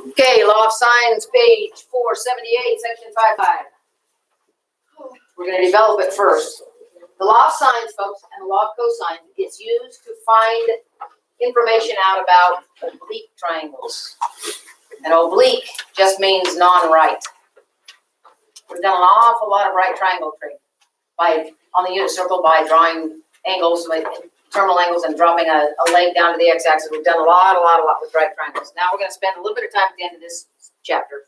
Okay, Law of Sines, page 478, section 55. We're going to develop it first. The law of sines, folks, and the law of cosine is used to find information out about oblique triangles. And oblique just means non-right. We've done an awful lot of right triangle trig on the unit circle by drawing angles, like terminal angles, and dropping a leg down to the x-axis. We've done a lot with right triangles. Now we're going to spend a little bit of time at the end of this chapter,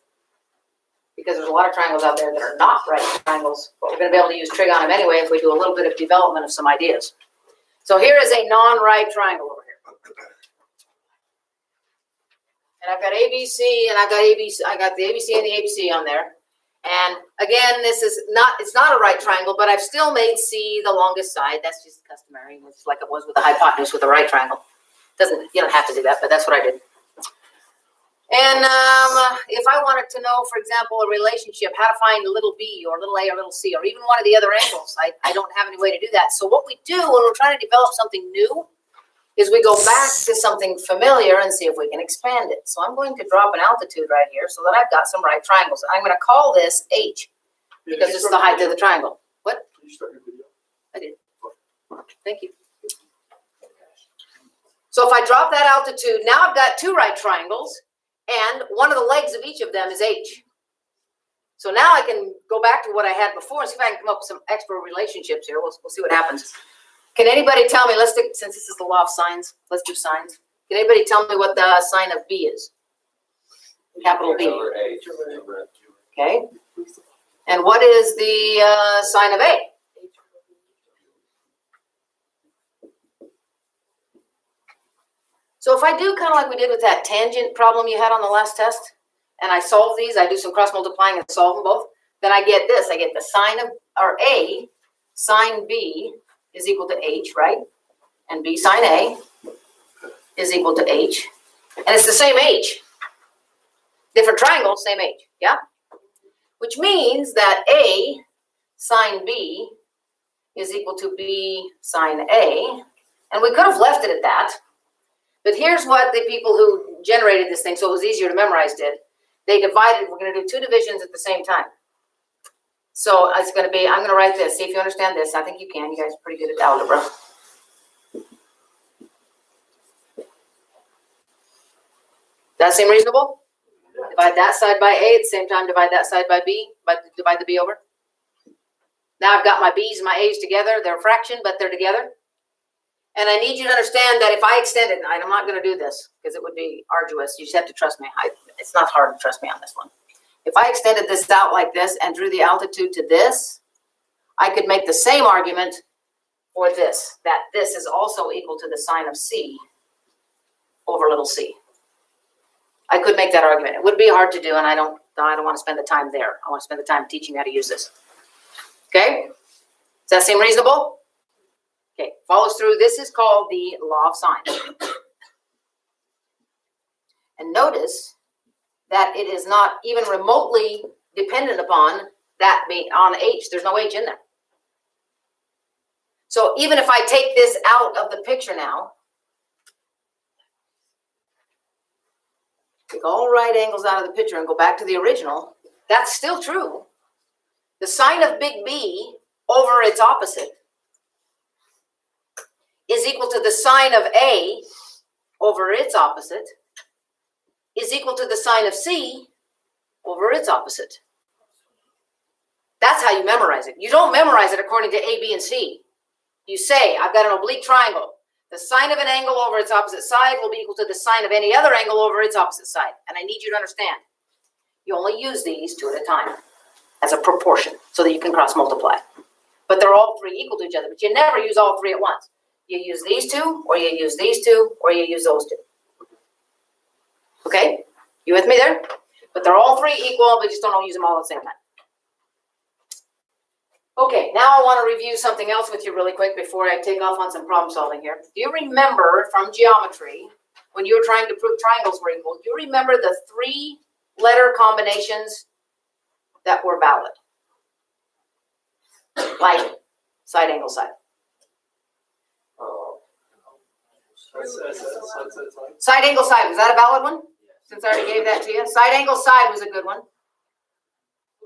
because there's a lot of triangles out there that are not right triangles, but we're going to be able to use trig on them anyway if we do a little bit of development of some ideas. So here is a non-right triangle over here. And I've got ABC, and I've got ABC, I got the ABC and the ABC on there. And again, it's not a right triangle, but I've still made C the longest side. That's just customary. It's like it was with the hypotenuse with a right triangle. You don't have to do that, but that's what I did. And if I wanted to know, for example, a relationship, how to find little b or little a or little c, or even one of the other angles, I don't have any way to do that. So what we do when we're trying to develop something new is we go back to something familiar and see if we can expand it. So I'm going to drop an altitude right here so that I've got some right triangles. I'm going to call this H because it's the height of the triangle. What? Did you start your video? I did. Thank you. So if I drop that altitude, now I've got two right triangles, and one of the legs of each of them is H. So now I can go back to what I had before and see if I can come up with some extra relationships here. We'll see what happens. Can anybody tell me, since this is the law of sines, let's do sines. Can anybody tell me what the sign of B is? Capital B. Okay. And what is the sign of A? So if I do kind of like we did with that tangent problem you had on the last test, and I solve these, I do some cross multiplying and solve them both, then I get this. I get the sine of, or A, sine B is equal to H, right? And B sine A is equal to H. And it's the same H. Different triangle, same H, yeah? Which means that A sine B is equal to B sine A. And we could have left it at that. But here's what the people who generated this thing, so it was easier to memorize, did. They divided, we're going to do two divisions at the same time. So it's going to be, I'm going to write this. See if you understand this. I think you can. You guys are pretty good at algebra. That seem reasonable? Divide that side by A, at the same time divide that side by B, divide the B over. Now I've got my B's and my A's together. They're a fraction, but they're together. And I need you to understand that if I extend it, and I'm not going to do this because it would be arduous. You just have to trust me. It's not hard to trust me on this one. If I extended this out like this and drew the altitude to this, I could make the same argument for this, that this is also equal to the sine of C over little c. I could make that argument. It would be hard to do, and I don't want to spend the time there. I want to spend the time teaching how to use this. Okay? Does that seem reasonable? Okay, follows through. This is called the law of sines. And notice that it is not even remotely dependent upon that being on H. There's no H in there. So even if I take this out of the picture now, take all right angles out of the picture and go back to the original, that's still true. The sine of big B over its opposite is equal to the sine of A over its opposite is equal to the sine of C over its opposite. That's how you memorize it. You don't memorize it according to A, B, and C. You say, I've got an oblique triangle. The sine of an angle over its opposite side will be equal to the sine of any other angle over its opposite side. And I need you to understand, you only use these two at a time as a proportion so that you can cross multiply. But they're all three equal to each other, but you never use all three at once. You use these two, or you use these two, or you use those two. Okay? You with me there? But they're all three equal, but just don't use them all at the same time. Okay, now I want to review something else with you really quick before I take off on some problem solving here. Do you remember from geometry, when you were trying to prove triangles were equal, do you remember the 3-letter combinations that were valid? Like side, angle, side. Side angle side, was that a valid one? Since I already gave that to you. Side angle side was a good one.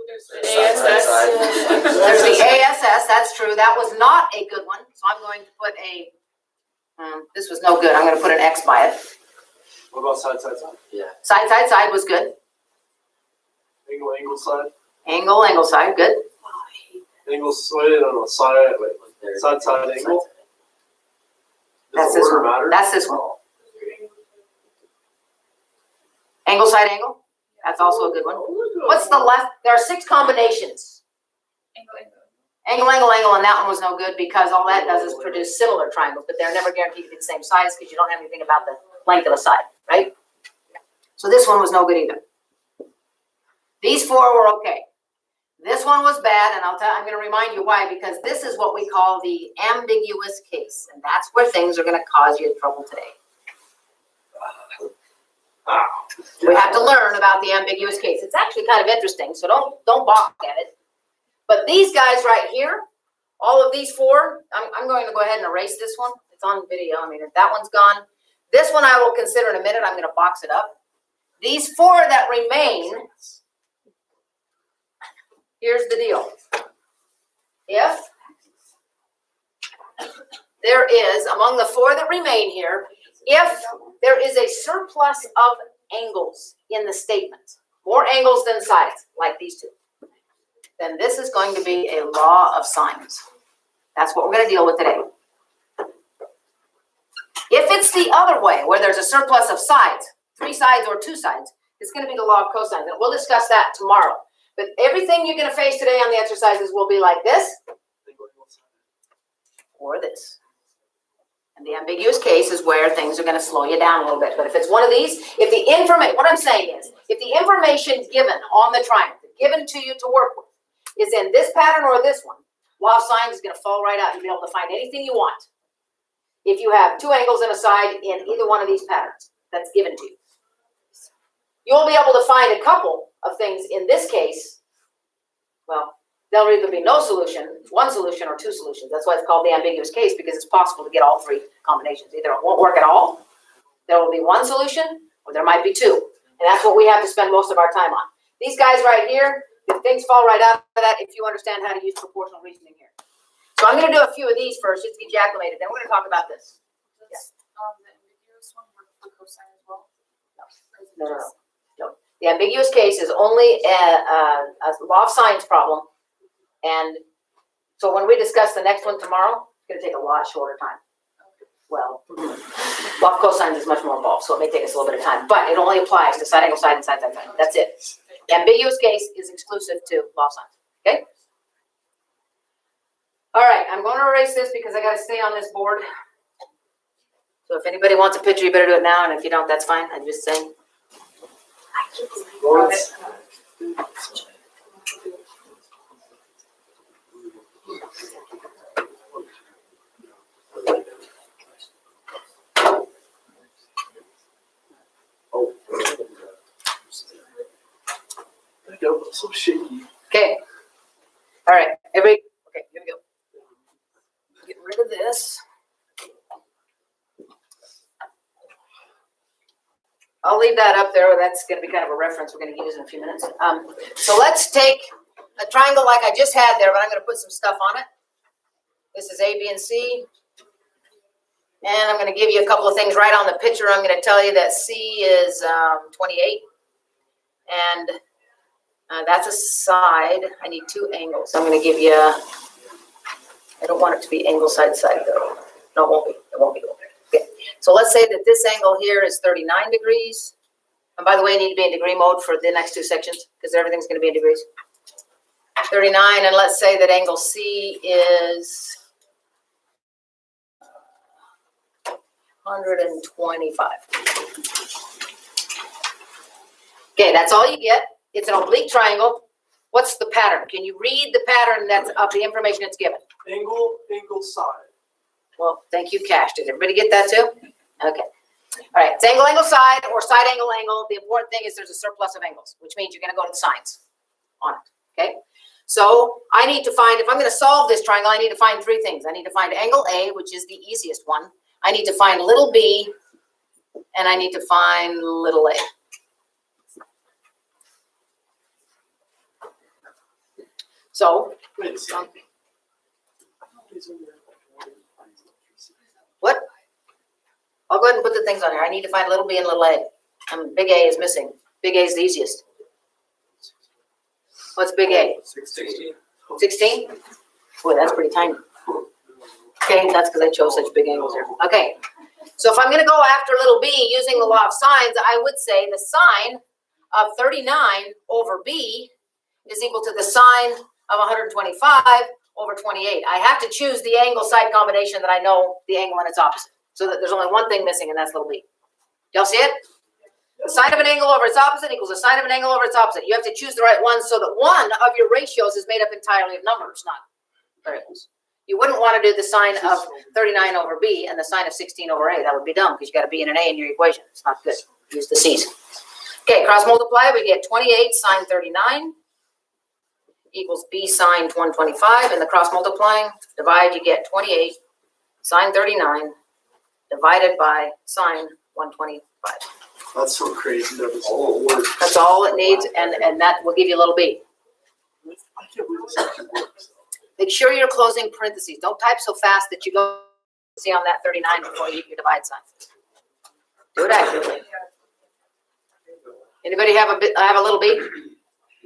There's the ASS. There's the ASS, that's true. That was not a good one. So I'm going to put a, this was no good. I'm going to put an X by it. What about side, side, side? Yeah. Side, side, side was good. Angle, angle, side? Angle, angle side, good. Angle, wait, no, side, wait. Side, side, angle? That's Does the this order one. matter? That's this one. Angle, side, angle. That's also a good one. What's the left? There are 6 combinations. Angle, angle, angle, and that one was no good because all that does is produce similar triangles, but they're never guaranteed to be the same size because you don't have anything about the length of a side, right? So this one was no good either. These 4 were okay. This one was bad, and I'm going to remind you why, because this is what we call the ambiguous case, and that's where things are going to cause you trouble today. We have to learn about the ambiguous case. It's actually kind of interesting, so don't balk at it. But these guys right here, all of these 4, I'm going to go ahead and erase this one. It's on video. I mean, if that one's gone. This one I will consider in a minute. I'm going to box it up. These 4 that remain, here's the deal. If there is, among the 4 that remain here, if there is a surplus of angles in the statement, more angles than sides, like these 2, then this is going to be a law of sines. That's what we're going to deal with today. If it's the other way, where there's a surplus of sides, 3 sides or 2 sides, it's going to be the law of cosines. And we'll discuss that tomorrow. But everything you're going to face today on the exercises will be like this or this. And the ambiguous case is where things are going to slow you down a little bit. But if it's one of these, if the information, what I'm saying is, if the information given on the triangle, given to you to work with, is in this pattern or this one, law of sines is going to fall right out. You'll be able to find anything you want. If you have 2 angles and a side in either one of these patterns that's given to you. You'll be able to find a couple of things in this case. Well, there'll either be no solution, 1 solution, or 2 solutions. That's why it's called the ambiguous case, because it's possible to get all 3 combinations. Either it won't work at all, there will be 1 solution, or there might be 2. And that's what we have to spend most of our time on. These guys right here, if things fall right out of that, if you understand how to use proportional reasoning here. So I'm going to do a few of these first, just to get you acclimated. Then we're going to talk about this. Does the ambiguous one work for cosine as well? No. The ambiguous case is only a law of sines problem. And so when we discuss the next one tomorrow, it's going to take a lot shorter time. Well, law of cosines is much more involved, so it may take us a little bit of time. But it only applies to side angle side and side side side. That's it. The ambiguous case is exclusive to law of sines. Okay? All right, I'm going to erase this because I got to stay on this board. So if anybody wants a picture, you better do it now. And if you don't, that's fine. I'm just saying. So shaky. Okay. All right. Everybody. Okay. Here we go. Get rid of this. I'll leave that up there. That's going to be kind of a reference we're going to use in a few minutes. So let's take a triangle like I just had there, but I'm going to put some stuff on it. This is A, B, and C. And I'm going to give you a couple of things right on the picture. I'm going to tell you that C is 28. And that's a side. I need 2 angles. I'm going to give you, I don't want it to be angle side side though. No, it won't be. It won't be. Okay. So let's say that this angle here is 39 degrees. And by the way, I need to be in degree mode for the next 2 sections because everything's going to be in degrees. 39, and let's say that angle C is 125. Okay, that's all you get. It's an oblique triangle. What's the pattern? Can you read the pattern that's of the information it's given? Angle, angle, side. Well, thank you, Cash. Did everybody get that too? Okay. All right, it's angle, angle, side, or side, angle, angle. The important thing is there's a surplus of angles, which means you're going to go to the sines on it, okay? So I need to find, if I'm going to solve this triangle, I need to find 3 things. I need to find angle A, which is the easiest one. I need to find little b, and I need to find little a. So, Wait a second. what? I'll go ahead and put the things on here. I need to find little b and little a. And big A is missing. Big A is the easiest. What's big A? 16. 16? Boy, that's pretty tiny. Okay, that's because I chose such big angles there. Okay, so if I'm going to go after little b using the law of sines, I would say the sine of 39 over b is equal to the sine of 125 over 28. I have to choose the angle side combination that I know the angle and its opposite, so that there's only one thing missing, and that's little b. Y'all see it? The sine of an angle over its opposite equals the sine of an angle over its opposite. You have to choose the right one so that one of your ratios is made up entirely of numbers, not variables. You wouldn't want to do the sine of 39 over b and the sine of 16 over a. That would be dumb because you got a b and an a in your equation. It's not good. Use the c's. Okay, cross multiply. We get 28 sine 39 equals b sine 125. And the cross multiplying, divide, you get 28 sine 39 divided by sine 125. That's so crazy. That was all it works. That's all it needs, and that will give you a little b. I can't believe this actually works. Make sure you're closing parentheses. Don't type so fast that you go see on that 39 before you hit your divide sign. Do it accurately. Anybody have a little b?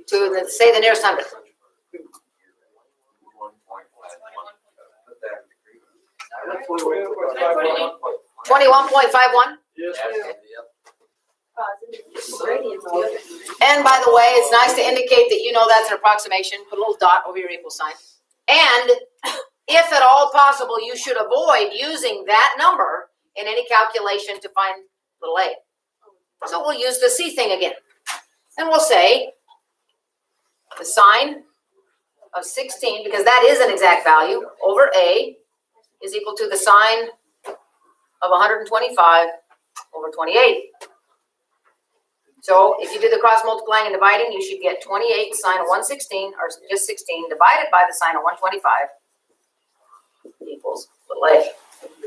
To say the nearest hundredth. 21.51. Yes, ma'am. And by the way, it's nice to indicate that you know that's an approximation. Put a little dot over your equal sign. And if at all possible, you should avoid using that number in any calculation to find little a. So we'll use the C thing again. And we'll say the sine of 16, because that is an exact value, over a is equal to the sine of 125 over 28. So if you do the cross multiplying and dividing, you should get 28 sine of 116, or just 16, divided by the sine of 125 equals little a,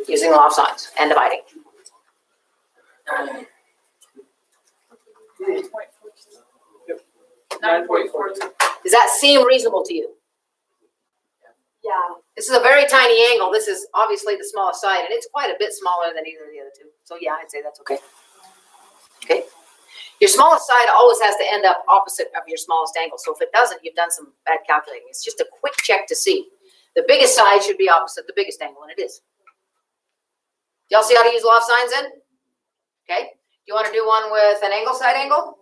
using law of sines and dividing. 9.42. Does that seem reasonable to you? Yeah. This is a very tiny angle. This is obviously the smallest side, and it's quite a bit smaller than either of the other two. So yeah, I'd say that's okay. Okay. Your smallest side always has to end up opposite of your smallest angle. So if it doesn't, you've done some bad calculating. It's just a quick check to see. The biggest side should be opposite the biggest angle, and it is. Do y'all see how to use law of sines then? Okay. Do you want to do one with an angle side angle?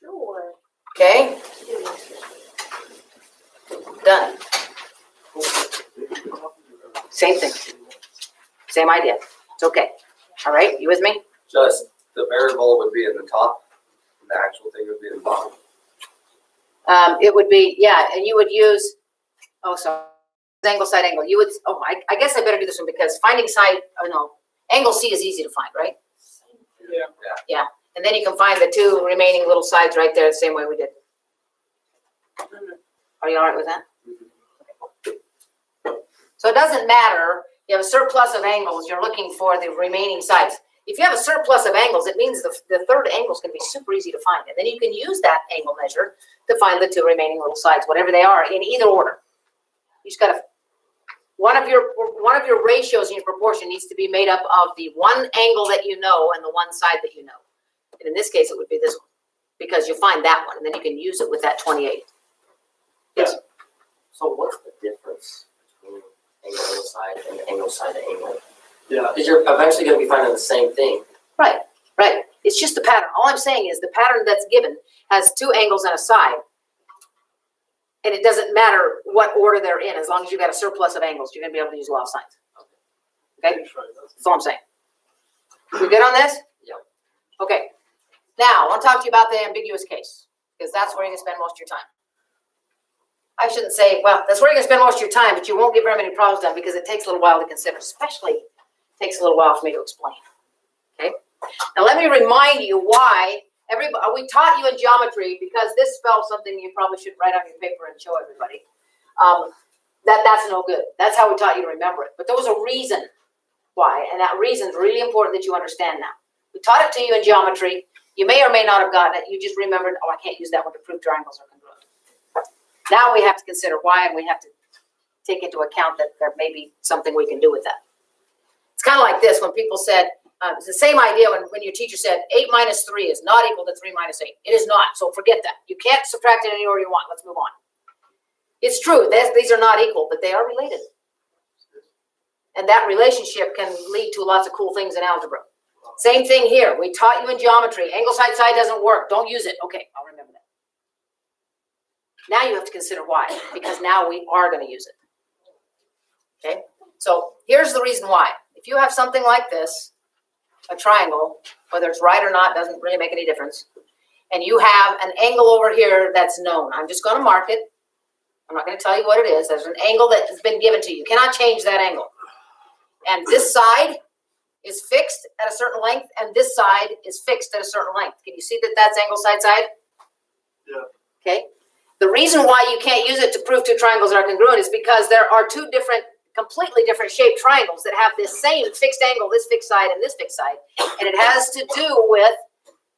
Sure. Okay. Done. Same thing. Same idea. It's okay. All right, you with me? Just the variable would be in the top, and the actual thing would be in the bottom. It would be, yeah, and you would use, oh, sorry, angle side angle. You would, oh, I guess I better do this one because finding side, oh no, angle C is easy to find, right? Yeah. Yeah, and then you can find the two remaining little sides right there the same way we did. Are you all right with that? So it doesn't matter. You have a surplus of angles. You're looking for the remaining sides. If you have a surplus of angles, it means the third angle is going to be super easy to find. And then you can use that angle measure to find the two remaining little sides, whatever they are, in either order. You just got to, one of your ratios in your proportion needs to be made up of the one angle that you know and the one side that you know. And in this case, it would be this one, because you'll find that one, and then you can use it with that 28. Yes. So what's the difference between angle side and angle side angle? Yeah. Because you're eventually going to be finding the same thing. Right. It's just the pattern. All I'm saying is the pattern that's given has two angles and a side. And it doesn't matter what order they're in. As long as you've got a surplus of angles, you're going to be able to use law of sines. Okay? That's all I'm saying. We good on this? Yep. Okay. Now, I want to talk to you about the ambiguous case, because that's where you're going to spend most of your time. I shouldn't say, well, that's where you're going to spend most of your time, but you won't get very many problems done because it takes a little while to consider, especially takes a little while for me to explain. Okay? Now, let me remind you why we taught you in geometry, because this spells something you probably should write on your paper and show everybody. that's no good. That's how we taught you to remember it. But there was a reason why, and that reason is really important that you understand now. We taught it to you in geometry. You may or may not have gotten it. You just remembered, oh, I can't use that one to prove triangles are congruent. Now we have to consider why, and we have to take into account that there may be something we can do with that. It's kind of like this, when people said, it's the same idea when your teacher said 8 minus 3 is not equal to 3 minus 8. It is not, so forget that. You can't subtract it any order you want. Let's move on. It's true, these are not equal, but they are related. And that relationship can lead to lots of cool things in algebra. Same thing here. We taught you in geometry. Angle side side doesn't work. Don't use it. Okay, I'll remember that. Now you have to consider why, because now we are going to use it. Okay, so here's the reason why. If you have something like this, a triangle, whether it's right or not, doesn't really make any difference, and you have an angle over here that's known. I'm just going to mark it. I'm not going to tell you what it is. There's an angle that has been given to you. You cannot change that angle. And this side is fixed at a certain length, and this side is fixed at a certain length. Can you see that that's angle side side? Yeah. Okay. The reason why you can't use it to prove two triangles are congruent is because there are two different, completely different shaped triangles that have this same fixed angle, this fixed side and this fixed side, and it has to do with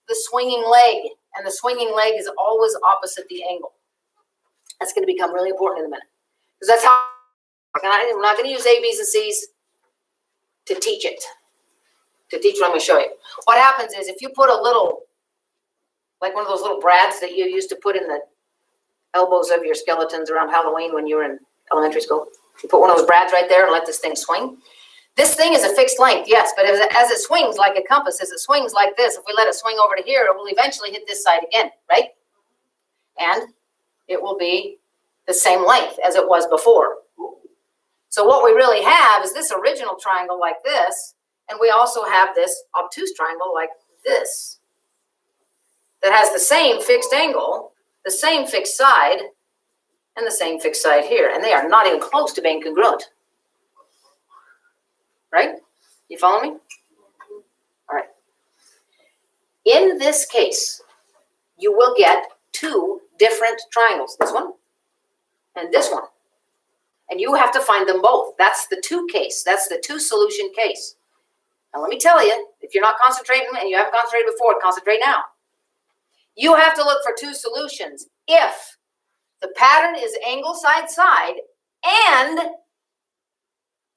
the swinging leg, and the swinging leg is always opposite the angle. That's going to become really important in a minute, because that's how I'm not going to use A, B's, and C's to teach it. To teach what I'm going to show you. What happens is if you put a little, like one of those little brads that you used to put in the elbows of your skeletons around Halloween when you were in elementary school, you put one of those brads right there and let this thing swing. This thing is a fixed length, yes, but as it swings like a compass, as it swings like this, if we let it swing over to here, it will eventually hit this side again, right? And it will be the same length as it was before. So what we really have is this original triangle like this, and we also have this obtuse triangle like this that has the same fixed angle, the same fixed side, and the same fixed side here. And they are not even close to being congruent. Right? You follow me? All right. In this case, you will get two different triangles. This one and this one. And you have to find them both. That's the two case. That's the two solution case. Now let me tell you, if you're not concentrating and you haven't concentrated before, concentrate now. You have to look for two solutions if the pattern is angle side side and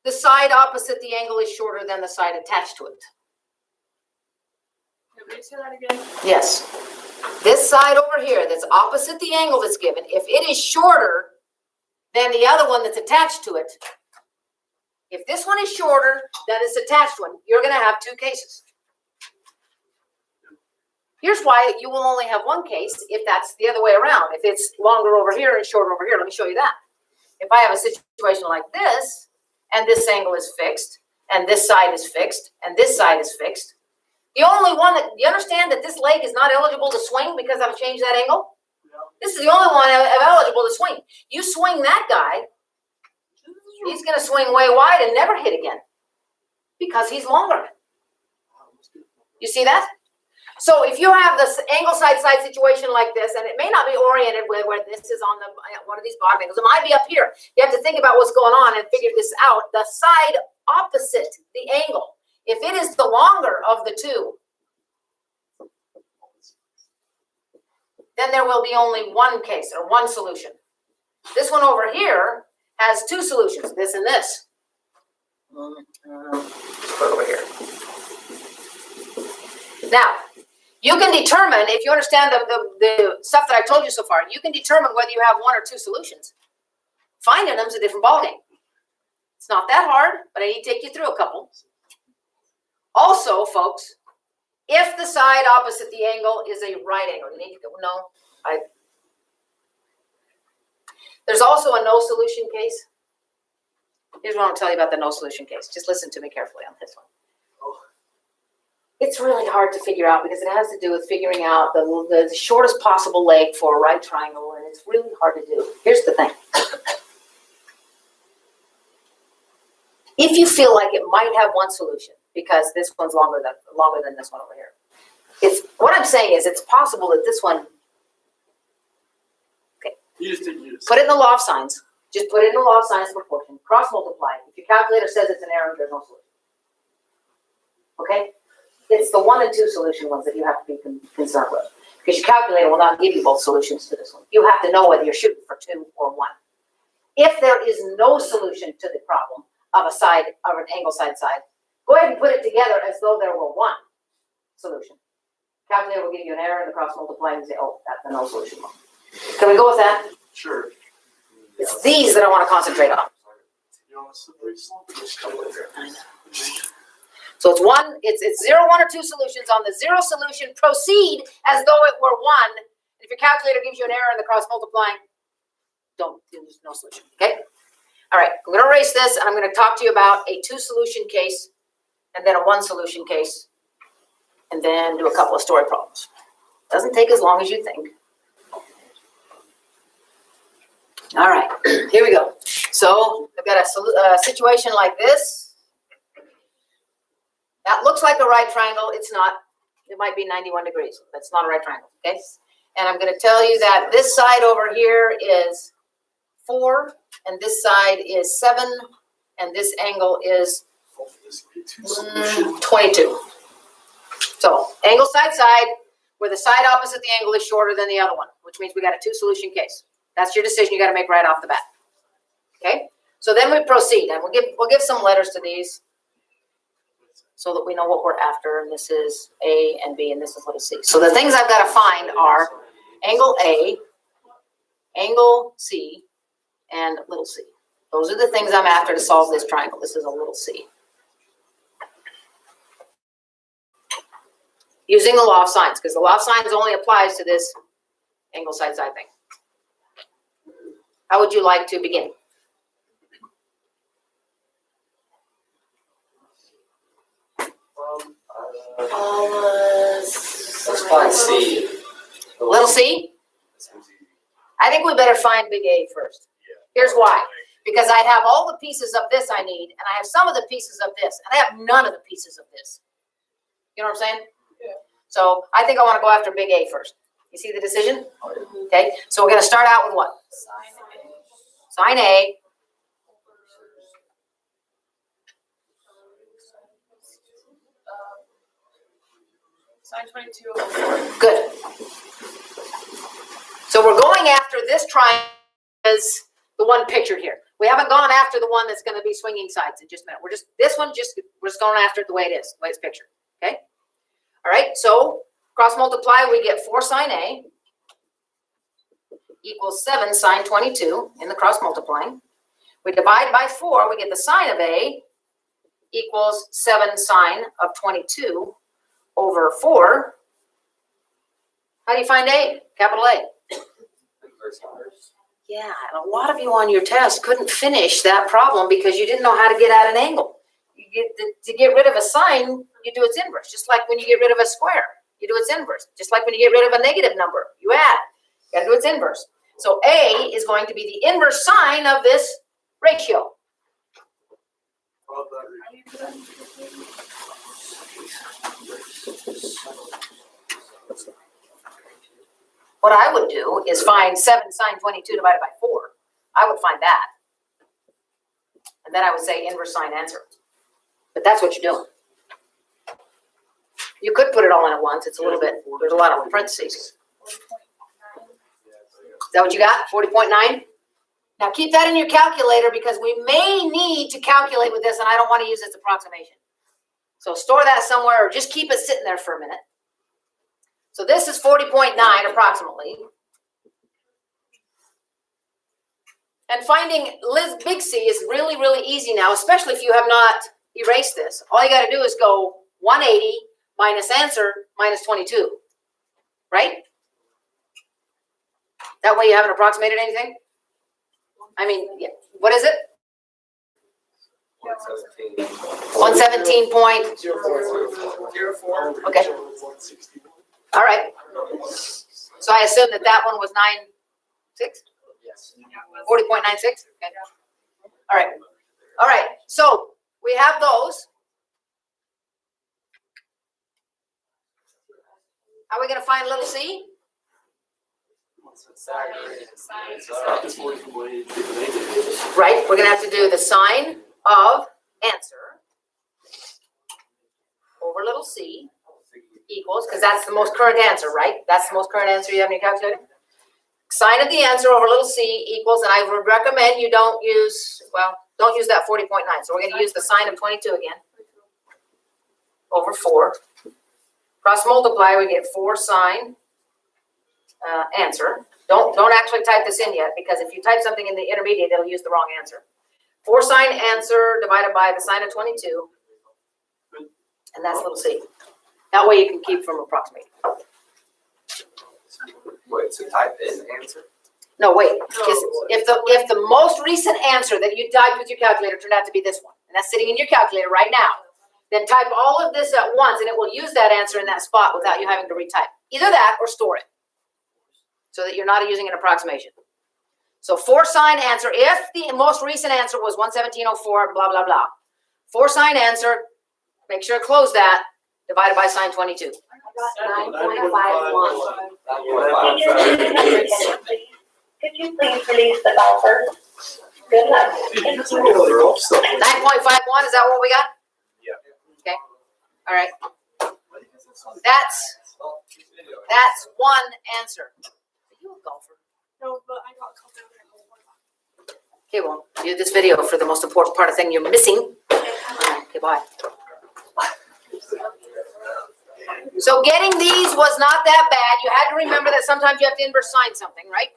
the side opposite the angle is shorter than the side attached to it. Can we say that again? Yes. This side over here that's opposite the angle that's given, if it is shorter than the other one that's attached to it, if this one is shorter than this attached one, you're going to have two cases. Here's why you will only have one case if that's the other way around. If it's longer over here and shorter over here, let me show you that. If I have a situation like this, and this angle is fixed, and this side is fixed, and this side is fixed, the only one that, you understand that this leg is not eligible to swing because I've changed that angle? This is the only one eligible to swing. You swing that guy, he's going to swing way wide and never hit again because he's longer. You see that? So if you have this angle side side situation like this, and it may not be oriented where this is on the one of these bottom angles, it might be up here. You have to think about what's going on and figure this out. The side opposite the angle, if it is the longer of the two, then there will be only one case or one solution. This one over here has two solutions, this and this. Put it over here. Now, you can determine, if you understand the stuff that I've told you so far, you can determine whether you have one or two solutions. Finding them is a different ballgame. It's not that hard, but I need to take you through a couple. Also, folks, if the side opposite the angle is a right angle, you need to know, there's also a no solution case. Here's what I'm telling you about the no solution case. Just listen to me carefully on this one. It's really hard to figure out because it has to do with figuring out the shortest possible leg for a right triangle, and it's really hard to do. Here's the thing. If you feel like it might have one solution, because this one's longer than this one over here, what I'm saying is it's possible that this one, okay, You just didn't use. put it in the law of signs. Just put it in the law of sine proportion, cross multiply. If your calculator says it's an error, there's no solution. Okay? It's the 1 and 2 solution ones that you have to be concerned with. Because your calculator will not give you both solutions to this one. You have to know whether you're shooting for 2 or 1. If there is no solution to the problem of an angle side, go ahead and put it together as though there were 1 solution. Calculator will give you an error in the cross multiply and say, oh, that's a no solution. Can we go with that? Sure. It's these that I want to concentrate on. You want a slippery slope? Just come with it. So it's 0, 1, or 2 solutions. On the 0 solution, proceed as though it were 1. If your calculator gives you an error in the cross multiplying, there's no solution, okay? All right, I'm going to erase this, and I'm going to talk to you about a 2 solution case, and then a 1 solution case, and then do a couple of story problems. Doesn't take as long as you think. All right, here we go. So I've got a situation like this. That looks like a right triangle. It's not. It might be 91 degrees. That's not a right triangle, okay? And I'm going to tell you that this side over here is 4, and this side is 7, and this angle is 22. So angle side, where the side opposite the angle is shorter than the other one, which means we got a 2 solution case. That's your decision you got to make right off the bat. Okay? So then we proceed, and we'll give some letters to these so that we know what we're after, and this is A and B, and this is little c. So the things I've got to find are angle A, angle C, and little c. Those are the things I'm after to solve this triangle. This is a little c. Using the law of sines, because the law of sines only applies to this angle side thing. How would you like to begin? Let's find C. Little c? I think we better find big A first. Here's why. Because I have all the pieces of this I need, and I have some of the pieces of this, and I have none of the pieces of this. You know what I'm saying? Yeah. So I think I want to go after big A first. You see the decision? Okay, so we're going to start out with what? Sine A. Sine 22. Good. So we're going after this triangle as the one pictured here. We haven't gone after the one that's going to be swinging sides in just a minute. We're just going after it the way it is, the way it's pictured. Okay? All right, so cross multiply, we get 4 sine A equals 7 sine 22 in the cross multiplying. We divide by 4, we get the sine of A equals 7 sine of 22 over 4. How do you find A? Capital A. Yeah, and a lot of you on your test couldn't finish that problem because you didn't know how to get at an angle. To get rid of a sine, you do its inverse. Just like when you get rid of a square, you do its inverse. Just like when you get rid of a negative number, you add. You got to do its inverse. So A is going to be the inverse sine of this ratio. What I would do is find 7 sine 22 divided by 4. I would find that. And then I would say inverse sine answer. But that's what you're doing. You could put it all in at once. It's a little bit, there's a lot of parentheses. Is that what you got? 40.9? Now keep that in your calculator because we may need to calculate with this and I don't want to use this approximation. So store that somewhere or just keep it sitting there for a minute. So this is 40.9 approximately. And finding big C is really, really easy now, especially if you have not erased this. All you got to do is go 180 minus answer minus 22, right? That way you haven't approximated anything? I mean, yeah. What is it? 117 point. 04. Okay. All right. So I assume that one was 9.6? Yes. 40.96? Okay. All right. All right. So we have those. How are we going to find little c? It's 42.8. Right, we're gonna have to do the sign of answer over little c equals, because that's the most current answer, right? That's the most current answer you have in your calculator? Sign of the answer over little c equals, and I would recommend you don't use that 40.9. So we're gonna use the sign of 22 again. Over 4. Cross multiply, we get 4 sign answer. Don't actually type this in yet, because if you type something in the intermediate, it'll use the wrong answer. 4 sign answer divided by the sign of 22, and that's little c. That way you can keep from approximating. Wait, so type in answer? No, wait. If the most recent answer that you typed with your calculator turned out to be this one, and that's sitting in your calculator right now, then type all of this at once, and it will use that answer in that spot without you having to retype. Either that or store it, so that you're not using an approximation. So 4 sign answer, if the most recent answer was 117.04, blah, blah, blah. 4 sign answer, make sure to close that, divided by sign 22. I got 9.51. Could you please release the golfer? Good luck. 9.51, is that what we got? Yeah. Okay, all right. That's one answer. Are you a golfer? No, but I got called out there. Okay, well, do this video for the most important part of thing you're missing. Okay, bye. So getting these was not that bad. You had to remember that sometimes you have to inverse sign something, right?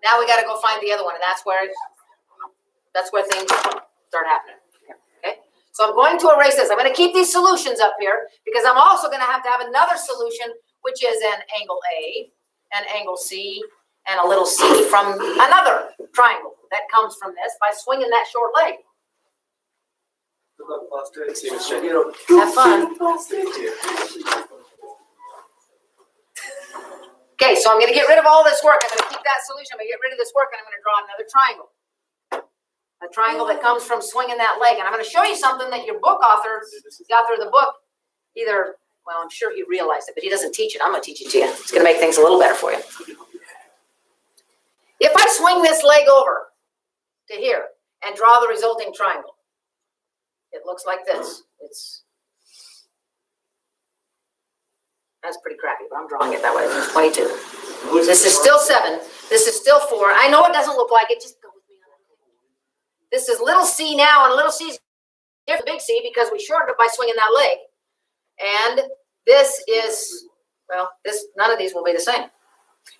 Now we got to go find the other one, and that's where things start happening. Okay, so I'm going to erase this. I'm going to keep these solutions up here because I'm also going to have another solution, which is an angle A, an angle C, and a little c from another triangle that comes from this by swinging that short leg. Have fun. Okay, so I'm going to get rid of all this work. I'm going to keep that solution. I'm going to get rid of this work, and I'm going to draw another triangle. A triangle that comes from swinging that leg. And I'm going to show you something that your book author, the author of the book, either, well, I'm sure he realized it, but he doesn't teach it. I'm going to teach it to you. It's going to make things a little better for you. If I swing this leg over to here and draw the resulting triangle, it looks like this. That's pretty crappy, but I'm drawing it that way. It's 22. This is still 7. This is still 4. I know it doesn't look like it. Just go with me on it. This is little c now, and little c is the big C because we shortened it by swinging that leg. And this is, well, none of these will be the same.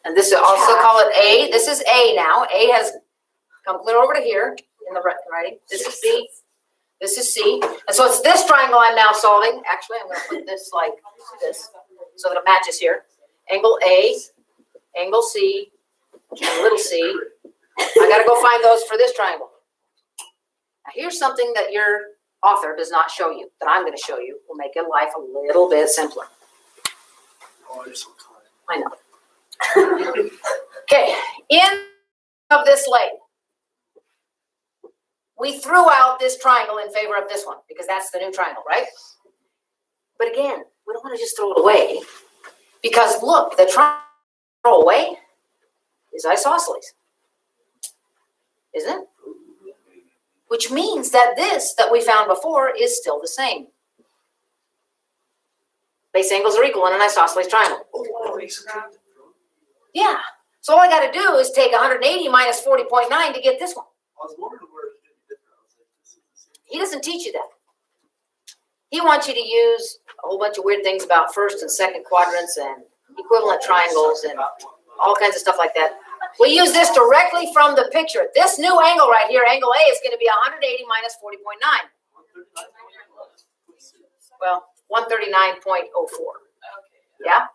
And this is also call it A. This is A now. A has come clear over to here in the writing. This is B. This is C. And so it's this triangle I'm now solving. Actually, I'm going to put this like this so that it matches here. Angle A, angle C, and little c. I got to go find those for this triangle. Now, here's something that your author does not show you, that I'm going to show you, will make your life a little bit simpler. Oh, you're so kind. I know. Okay, in of this leg, we threw out this triangle in favor of this one because that's the new triangle, right? But again, we don't want to just throw it away because look, the triangle throw away is isosceles, isn't it? Which means that this that we found before is still the same. Base angles are equal in an isosceles triangle. Yeah. So all I got to do is take 180 minus 40.9 to get this one. I was wondering where it did different. I was like, this is the same. He doesn't teach you that. He wants you to use a whole bunch of weird things about first and second quadrants and equivalent triangles and all kinds of stuff like that. We use this directly from the picture. This new angle right here, angle A, is going to be 180 minus 40.9. Well, 139.04. Yeah?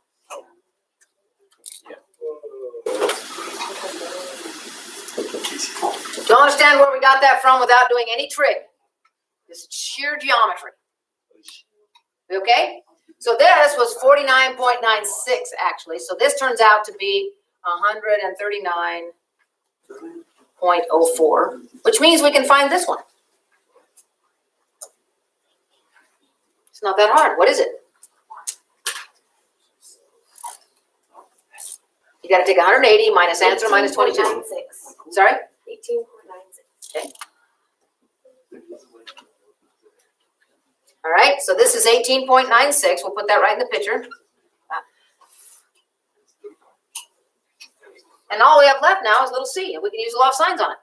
Do you understand where we got that from without doing any trig? This is sheer geometry. Okay? So this was 49.96 actually. So this turns out to be 139.04, which means we can find this one. It's not that hard. What is it? You gotta take 180 minus answer minus 22. 18.96. Sorry? 18.96. All right, so this is 18.96. We'll put that right in the picture. And all we have left now is little c, and we can use the law of signs on it.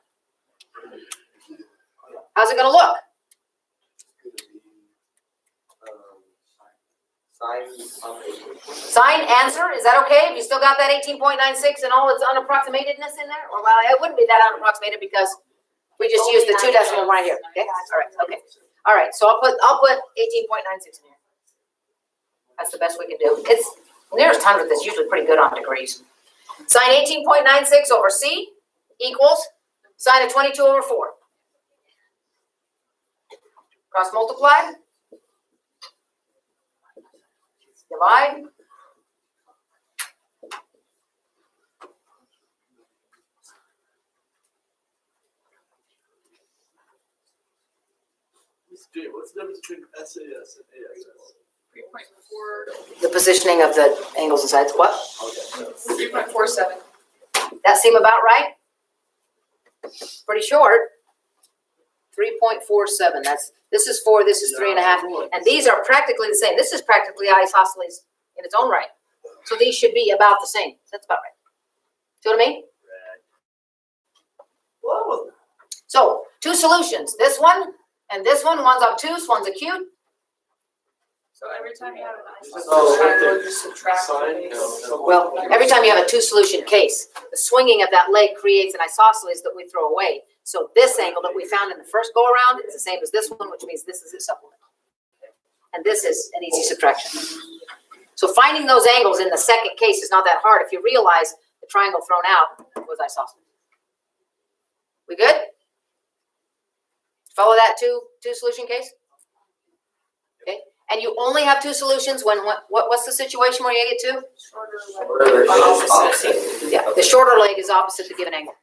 How's it gonna look? Sign answer, is that okay? Have you still got that 18.96 and all its unapproximatedness in there? Or well, it wouldn't be that unapproximated because we just used the 2 decimal right here. Okay, all right, okay. All right, so I'll put 18.96 in here. That's the best we can do. It's nearest hundredth is usually pretty good on degrees. Sine 18.96 over c equals sine of 22 over 4. Cross multiply. Divide. What's the difference between SAS and ASS? 3.4, The positioning of the angles and sides. What? 3.47. That seem about right? Pretty short. 3.47. This is 4, this is 3.5. And these are practically the same. This is practically isosceles in its own right. So these should be about the same. That's about right. See what I mean? Whoa. So 2 solutions. This one and this one. One's obtuse, one's acute. So every time you have an isosceles So, triangle, you subtract the Sign, base. Well, every time you have a 2-solution case, the swinging of that leg creates an isosceles that we throw away. So this angle that we found in the first go around is the same as this one, which means this is its supplement. And this is an easy subtraction. So finding those angles in the second case is not that hard if you realize the triangle thrown out was isosceles. We good? Follow that 2-solution case? Okay. And you only have 2 solutions when what's the situation where you get 2? Shorter leg. Opposite. Yeah, the shorter leg is opposite the given angle.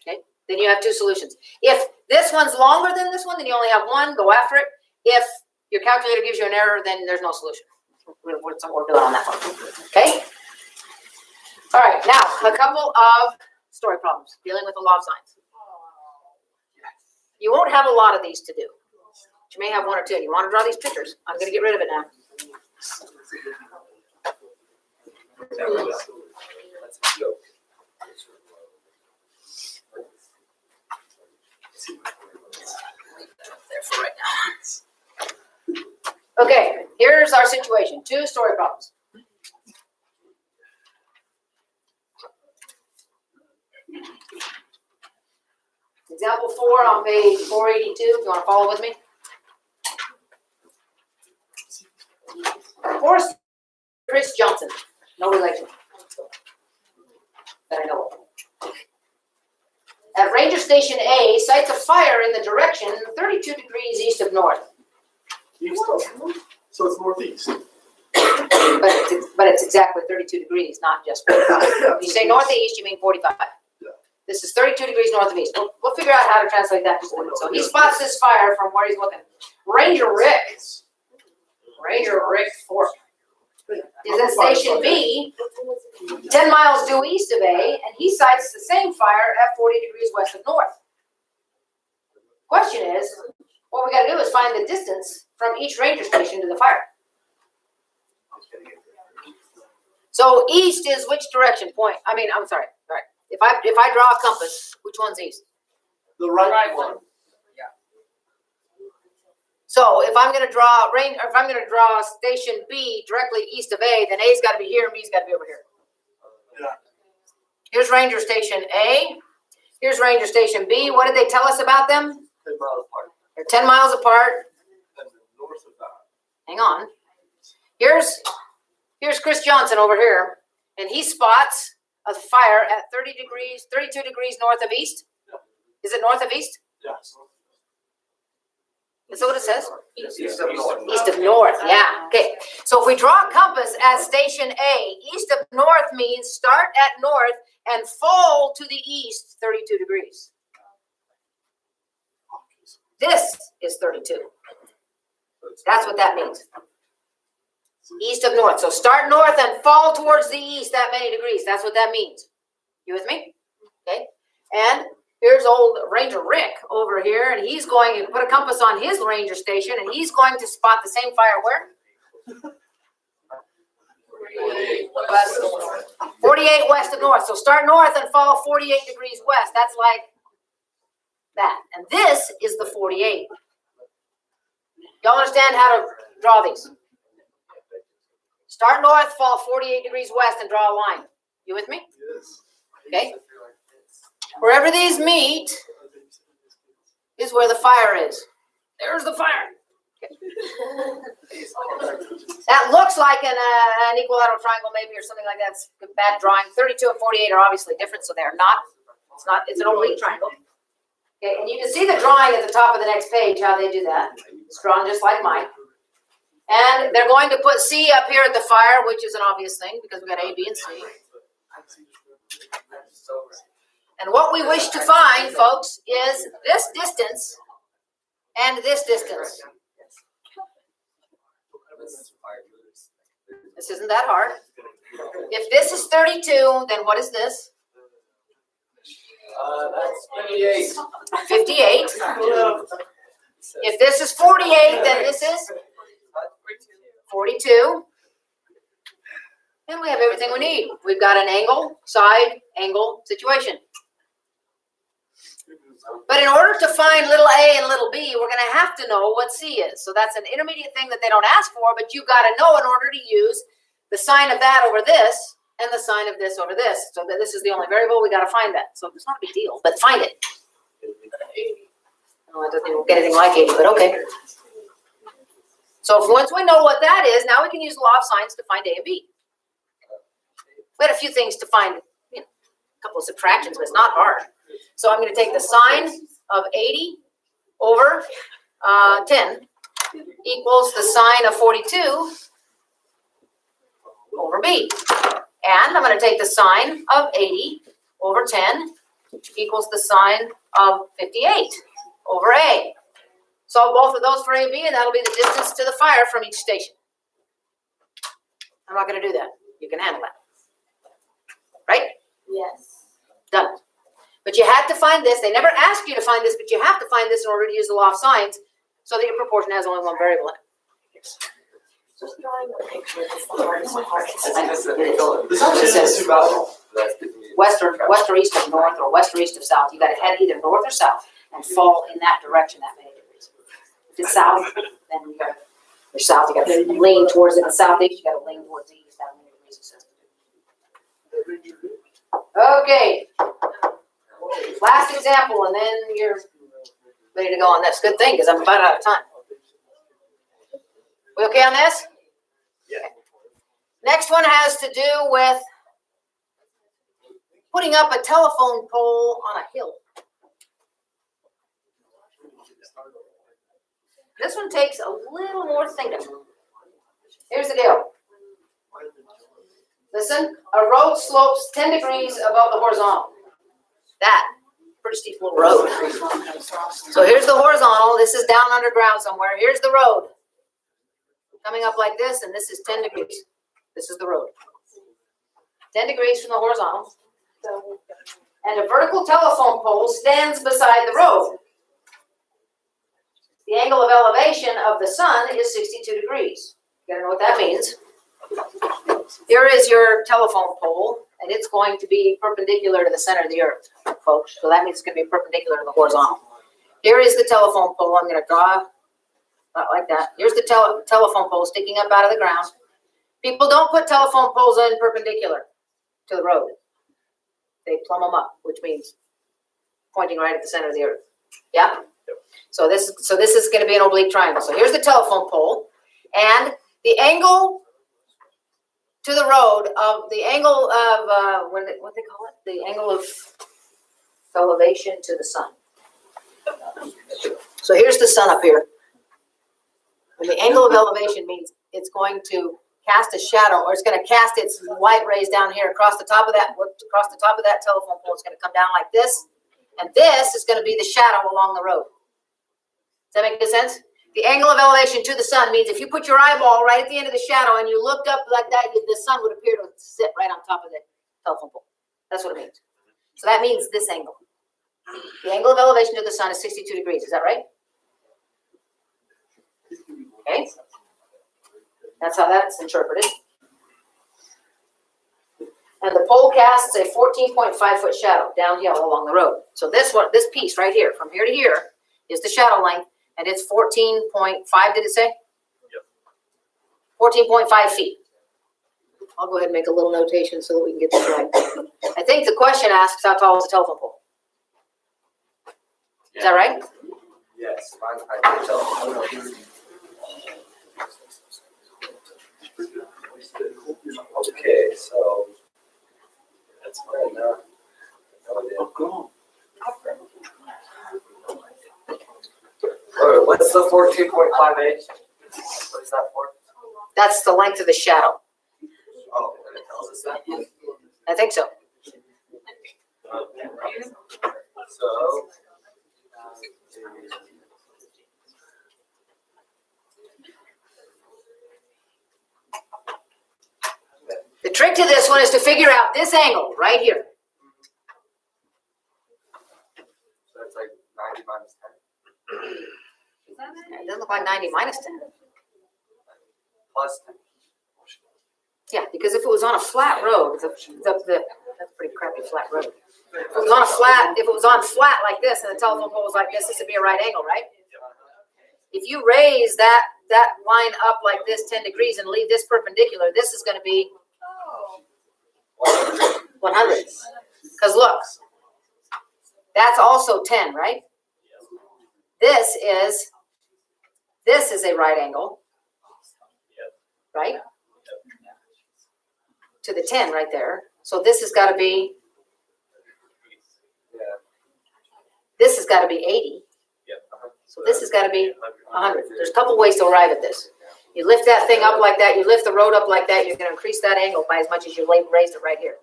Okay, then you have 2 solutions. If this one's longer than this one, then you only have 1, go after it. If your calculator gives you an error, then there's no solution. What's we're doing on that one, okay? All right, now, a couple of story problems dealing with the law of signs. You won't have a lot of these to do. But you may have 1 or 2. You want to draw these pictures. I'm going to get rid of it now. There for right now. Okay, here's our situation. 2 story problems. Example 4 on page 482, if you want to follow with me. Forrest Chris Johnson, no relation. That I know of. At Ranger Station A, sights a fire in the direction 32 degrees east of north. East of? So it's northeast. But it's exactly 32 degrees, not just 45. If you say northeast, you mean 45. Yeah. This is 32 degrees north of east. We'll figure out how to translate that. So he spots this fire from where he's looking. Ranger Rick Ford is at Station B, 10 miles due east of A, and he sights the same fire at 40 degrees west of north. Question is, what we got to do is find the distance from each ranger station to the fire. So east is which direction? I'm sorry. Right. If I draw a compass, which one's east? The right one. So if I'm going to draw station B directly east of A, then A's got to be here and B's got to be over here. Yeah. Here's Ranger Station A. Here's Ranger Station B. What did they tell us about them? 10 miles apart. They're 10 miles apart. And then north of that. Hang on. Here's Chris Johnson over here, and he spots a fire at 32 degrees north of east. Yeah. Is it north of east? Yeah. Is that what it says? East of north. East of north, yeah. Okay. So if we draw a compass at station A, east of north means start at north and fall to the east 32 degrees. This is 32. That's what that means. East of north. So start north and fall towards the east that many degrees. That's what that means. You with me? Okay. And here's old Ranger Rick over here, and he's going to put a compass on his ranger station, and he's going to spot the same fire where? 48 west of north. So start north and fall 48 degrees west. That's like that. And this is the 48. Y'all understand how to draw these? Start north, fall 48 degrees west, and draw a line. You with me? Yes. Okay. Wherever these meet is where the fire is. There's the fire. That looks like an equilateral triangle maybe or something like that. It's a bad drawing. 32 and 48 are obviously different, so they're not. It's an oblique triangle. Okay, and you can see the drawing at the top of the next page, how they do that. It's drawn just like mine. And they're going to put C up here at the fire, which is an obvious thing because we've got A, B, and C. And what we wish to find, folks, is this distance and this distance. This isn't that hard. If this is 32, then what is this? That's 58. 58. If this is 48, then this is 42. And we have everything we need. We've got an angle, side, angle situation. But in order to find little a and little b, we're going to have to know what c is. So that's an intermediate thing that they don't ask for, but you've got to know in order to use the sign of that over this and the sign of this over this. So that this is the only variable, we got to find that. So it's not a big deal, but find it. Oh, it doesn't even get anything like 80, but okay. So once we know what that is, now we can use the law of sines to find a and b. We had a few things to find, a couple of subtractions, but it's not hard. So I'm going to take the sine of 80 over 10 equals the sine of 42 over b. And I'm going to take the sine of 80 over 10 equals the sine of 58 over a. Solve both of those for a and b, and that'll be the distance to the fire from each station. I'm not going to do that. You can handle that. Right? Yes. Done. But you had to find this. They never ask you to find this, but you have to find this in order to use the law of sines so that your proportion has only one variable in it. Just drawing a picture of the hardest part. It says west or east of north or west or east of south. You got to head either north or south and fall in that direction that many degrees. If it's south, then you got or south. You got to lean towards it. In the southeast, you got to lean towards the east. That many degrees it says. Okay. Last example, and then you're ready to go on this. Good thing, because I'm about out of time. We okay on this? Yeah. Next one has to do with putting up a telephone pole on a hill. This one takes a little more thinking. Here's the deal. Listen, a road slopes 10 degrees above the horizontal. That, pretty steep little road. So here's the horizontal. This is down underground somewhere. Here's the road. Coming up like this, and this is 10 degrees. This is the road. 10 degrees from the horizontal. And a vertical telephone pole stands beside the road. The angle of elevation of the sun is 62 degrees. You gotta know what that means. Here is your telephone pole, and it's going to be perpendicular to the center of the earth, folks. So that means it's going to be perpendicular to the horizontal. Here is the telephone pole. I'm going to draw about like that. Here's the telephone pole sticking up out of the ground. People don't put telephone poles in perpendicular to the road. They plumb them up, which means pointing right at the center of the earth. Yeah? So this is going to be an oblique triangle. So here's the telephone pole, and the angle to the road of the angle of what they call it? The angle of elevation to the sun. So here's the sun up here. And the angle of elevation means it's going to cast a shadow, or it's going to cast its light rays down here across the top of that telephone pole. It's going to come down like this, and this is going to be the shadow along the road. Does that make good sense? The angle of elevation to the sun means if you put your eyeball right at the end of the shadow and you looked up like that, the sun would appear to sit right on top of the telephone pole. That's what it means. So that means this angle. The angle of elevation to the sun is 62 degrees. Is that right? Okay. That's how that's interpreted. And the pole casts a 14.5-foot shadow downhill along the road. So this piece right here, from here to here, is the shadow length, and it's 14.5, did it say? Yep. 14.5 feet. I'll go ahead and make a little notation so that we can get this right. I think the question asks how tall is the telephone pole? Is that right? Yes, I can tell. Okay, so that's fine now. What's the 14.58? What is that for? That's the length of the shadow. Oh, and it tells us that? I think so. So. The trick to this one is to figure out this angle right here. So that's like 90 minus 10. It doesn't look like 90 minus 10. Plus 10. Yeah, because if it was on a flat road, that's a pretty crappy flat road. If it was on flat like this and the telephone pole was like this would be a right angle, right? If you raise that line up like this 10 degrees and leave this perpendicular, this is going to be 100. Because look, that's also 10, right? This is a right angle, right? To the 10 right there. So this has got to be, this has got to be 80. So this has got to be 100. There's a couple ways to arrive at this. You lift that thing up like that, you lift the road up like that, you're going to increase that angle by as much as you raised it right here.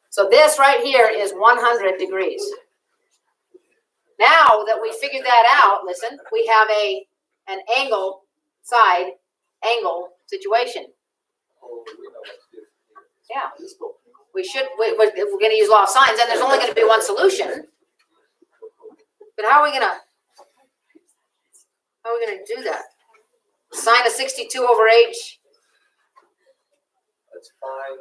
So this right here is 100 degrees. Now that we figured that out, listen, we have an angle, side angle situation. Yeah, if we're going to use law of sines, then there's only going to be one solution. But how are we going to do that? Sine of 62 over h. Let's find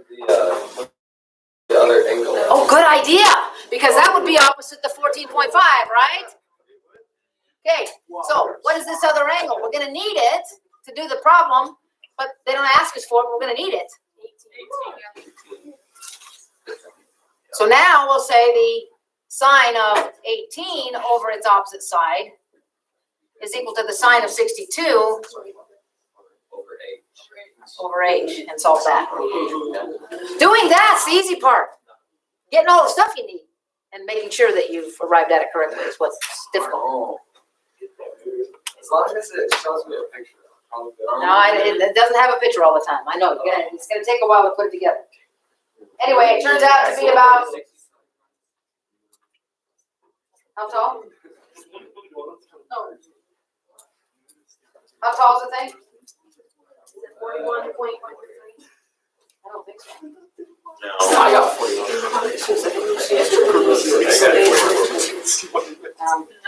the other angle. Oh, good idea, because that would be opposite the 14.5, right? Okay, so what is this other angle? We're going to need it to do the problem, but they don't ask us for it. We're going to need it. So now we'll say the sine of 18 over its opposite side is equal to the sine of 62 over h, and solve that. Doing that's the easy part. Getting all the stuff you need and making sure that you've arrived at it correctly is what's difficult. As long as it shows me a picture. No, it doesn't have a picture all the time. I know. It's going to take a while to put it together. Anyway, it turns out to be about, how tall? How tall is the thing? 41.13. I don't think so. I got 41.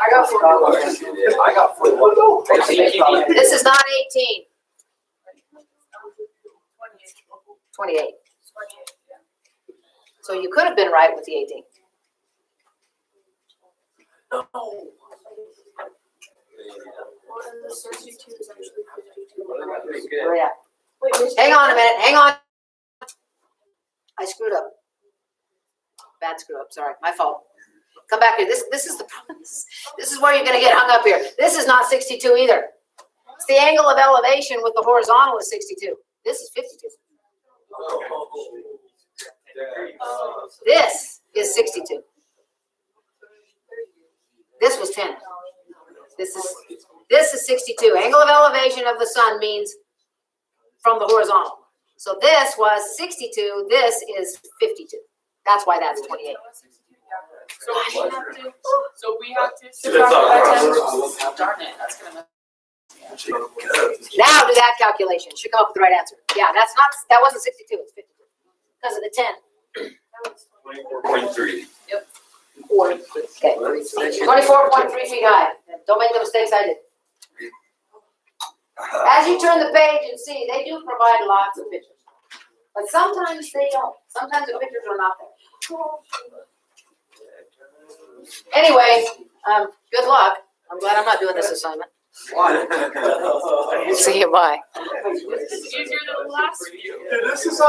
I got 41. I got 41. This is not 18. 28. So you could have been right with the 18. The 32 is actually 52. Oh, yeah. Hang on a minute. Hang on. I screwed up. Bad screw up. Sorry. My fault. Come back here. This is the this is where you're going to get hung up here. This is not 62 either. It's the angle of elevation with the horizontal is 62. This is 52. This is 62. This was 10. This is 62. Angle of elevation of the sun means from the horizontal. So this was 62. This is 52. That's why that's 28. So we have to subtract by 10. Darn it, that's gonna Now do that calculation. Should come up with the right answer. Yeah, that wasn't 62, it's 52. Because of the 10. 24.3. Okay. 24.3 feet high. Don't make the mistakes I did. As you turn the page and see, they do provide lots of pictures. But sometimes they don't. Sometimes the pictures are not there. Anyway, good luck. I'm glad I'm not doing this assignment. See you, bye. It's easier than the last few. This is